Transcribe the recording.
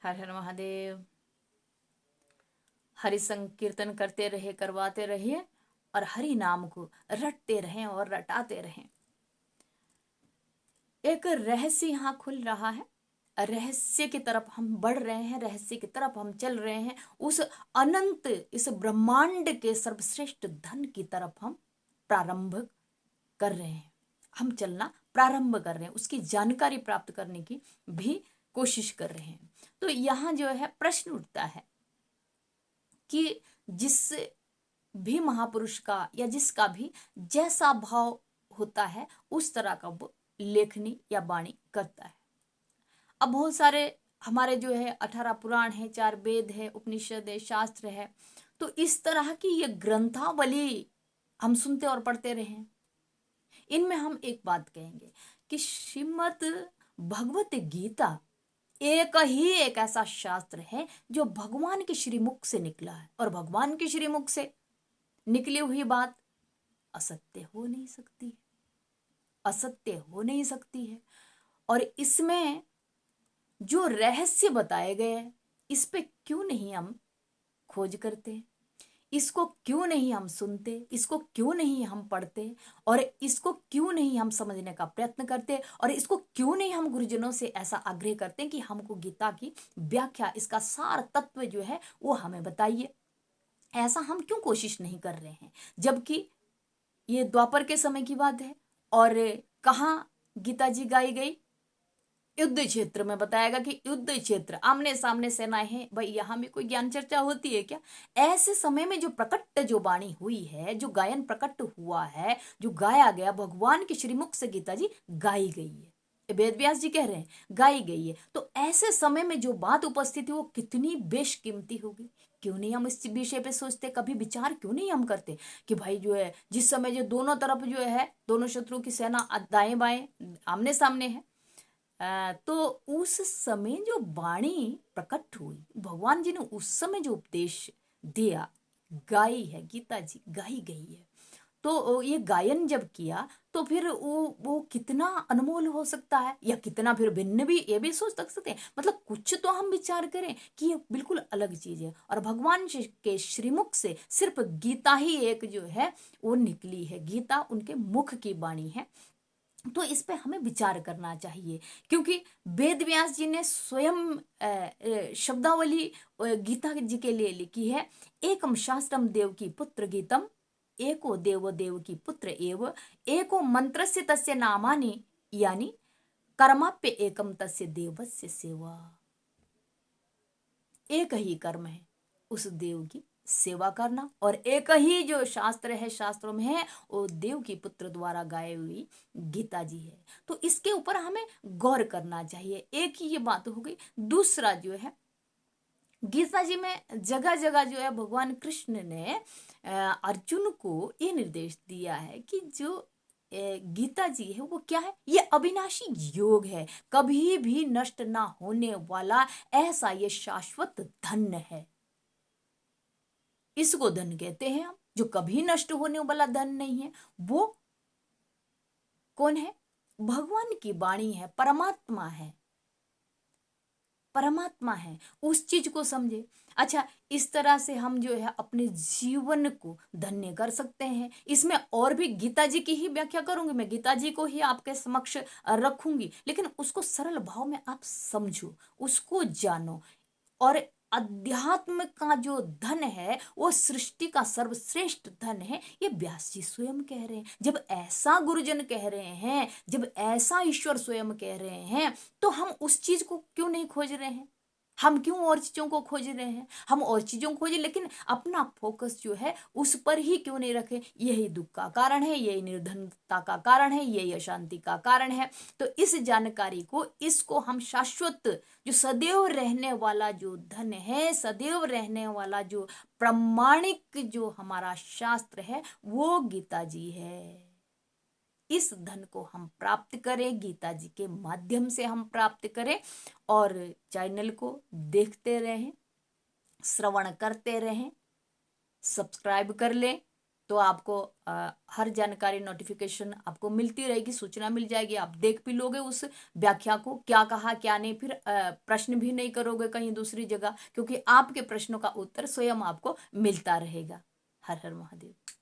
हर हर महादेव। हरि संकीर्तन करते रहे, करवाते रहिए और हरि नाम को रटते रहें और रटाते रहें। एक रहस्य यहाँ खुल रहा है, रहस्य की तरफ हम बढ़ रहे हैं, रहस्य की तरफ हम चल रहे हैं। उस अनंत, इस ब्रह्मांड के सर्वश्रेष्ठ धन की तरफ हम प्रारंभ कर रहे हैं, हम चलना प्रारंभ कर रहे हैं, उसकी जानकारी प्राप्त करने की भी कोशिश कर रहे हैं। तो यहाँ जो है प्रश्न उठता है कि जिस भी महापुरुष का या जिसका भी जैसा भाव होता है उस तरह का वो लेखनी या वाणी करता है। अब बहुत सारे हमारे जो है 18 पुराण है, 4 वेद है, उपनिषद है, शास्त्र है, तो इस तरह की ये ग्रंथावली हम सुनते और पढ़ते रहे। इनमें हम एक बात कहेंगे कि श्रीमद् भगवत गीता एक ऐसा शास्त्र है जो भगवान के श्रीमुख से निकला है, और भगवान के श्रीमुख से निकली हुई बात असत्य हो नहीं सकती है, असत्य हो नहीं सकती है। और इसमें जो रहस्य बताए गए हैं इस पे क्यों नहीं हम खोज करते, इसको क्यों नहीं हम सुनते, इसको क्यों नहीं हम पढ़ते, और इसको क्यों नहीं हम समझने का प्रयत्न करते, और इसको क्यों नहीं हम गुरुजनों से ऐसा आग्रह करते हैं कि हमको गीता की व्याख्या, इसका सार तत्व जो है वो हमें बताइए। ऐसा हम क्यों कोशिश नहीं कर रहे हैं, जबकि ये द्वापर के समय की बात है। और कहाँ गीता जी गाई गई? युद्ध क्षेत्र में। बताएगा कि युद्ध क्षेत्र, आमने सामने सेनाएं हैं, भाई यहाँ भी कोई ज्ञान चर्चा होती है क्या? ऐसे समय में जो प्रकट जो वाणी हुई है, जो गायन प्रकट हुआ है, जो गाया गया, भगवान के श्रीमुख से गीता जी गाई गई है, वेद व्यास जी कह रहे हैं गाई गई है। तो ऐसे समय में जो बात उपस्थित है वो कितनी बेशकीमती होगी। क्यों नहीं हम इस विषय पे सोचते, कभी विचार क्यों नहीं हम करते कि भाई जो है जिस समय जो दोनों तरफ जो है, दोनों शत्रु की सेना दाएं बाएं आमने सामने है, तो उस समय जो वाणी प्रकट हुई, भगवान जी ने उस समय जो उपदेश दिया, गाई है, गीता जी गाई गई है, तो ये गायन जब किया तो फिर वो कितना अनमोल हो सकता है, या कितना फिर भिन्न भी, ये भी सोच सकते हैं। मतलब कुछ तो हम विचार करें कि ये बिल्कुल अलग चीज है, और भगवान के श्रीमुख से सिर्फ गीता ही एक जो है वो निकली है, गीता उनके मुख की वाणी है। तो इस पे हमें विचार करना चाहिए, क्योंकि वेद व्यास जी ने स्वयं शब्दावली गीता जी के लिए लिखी है। एकम शास्त्रम देव की पुत्र गीतम, एको देव देव की पुत्र एव, एको मंत्रस्य तस्य नामानि, यानी कर्माप्य एकम तस्य देवस्य सेवा। एक ही कर्म है उस देव की सेवा करना, और एक ही जो शास्त्र है, शास्त्रों में है, वो देव की पुत्र द्वारा गाई हुई गीता जी है। तो इसके ऊपर हमें गौर करना चाहिए। एक ही ये बात हो गई। दूसरा जो है, गीता जी में जगह जगह जो है भगवान कृष्ण ने अर्जुन को ये निर्देश दिया है कि जो गीता जी है वो क्या है, ये अविनाशी योग है, कभी भी नष्ट ना होने वाला ऐसा ये शाश्वत धन है। इसको धन कहते हैं हम, जो कभी नष्ट होने वाला धन नहीं है। वो कौन है? भगवान की वाणी है, परमात्मा है, परमात्मा है। उस चीज को समझे। अच्छा, इस तरह से हम जो है अपने जीवन को धन्य कर सकते हैं। इसमें और भी गीता जी की ही व्याख्या करूंगी, मैं गीता जी को ही आपके समक्ष रखूंगी, लेकिन उसको सरल भाव में आप समझो, उसको जानो। और अध्यात्म का जो धन है वो सृष्टि का सर्वश्रेष्ठ धन है, ये व्यास जी स्वयं कह रहे हैं। जब ऐसा गुरुजन कह रहे हैं, जब ऐसा ईश्वर स्वयं कह रहे हैं, तो हम उस चीज को क्यों नहीं खोज रहे हैं? हम क्यों और चीजों को खोज रहे हैं? हम और चीजों को खोजे, लेकिन अपना फोकस जो है उस पर ही क्यों नहीं रखे? यही दुख का कारण है, यही निर्धनता का कारण है, यही अशांति का कारण है। तो इस जानकारी को, इसको हम शाश्वत, जो सदैव रहने वाला जो धन है, सदैव रहने वाला जो प्रामाणिक जो हमारा शास्त्र है, वो गीता जी है। इस धन को हम प्राप्त करें, गीता जी के माध्यम से हम प्राप्त करें। और चैनल को देखते रहें, श्रवण करते रहें, सब्सक्राइब कर लें, तो आपको हर जानकारी नोटिफिकेशन आपको मिलती रहेगी, सूचना मिल जाएगी, आप देख भी लोगे उस व्याख्या को, क्या कहा क्या नहीं, फिर प्रश्न भी नहीं करोगे कहीं दूसरी जगह, क्योंकि आपके प्रश्नों का उत्तर स्वयं आपको मिलता रहेगा। हर हर महादेव।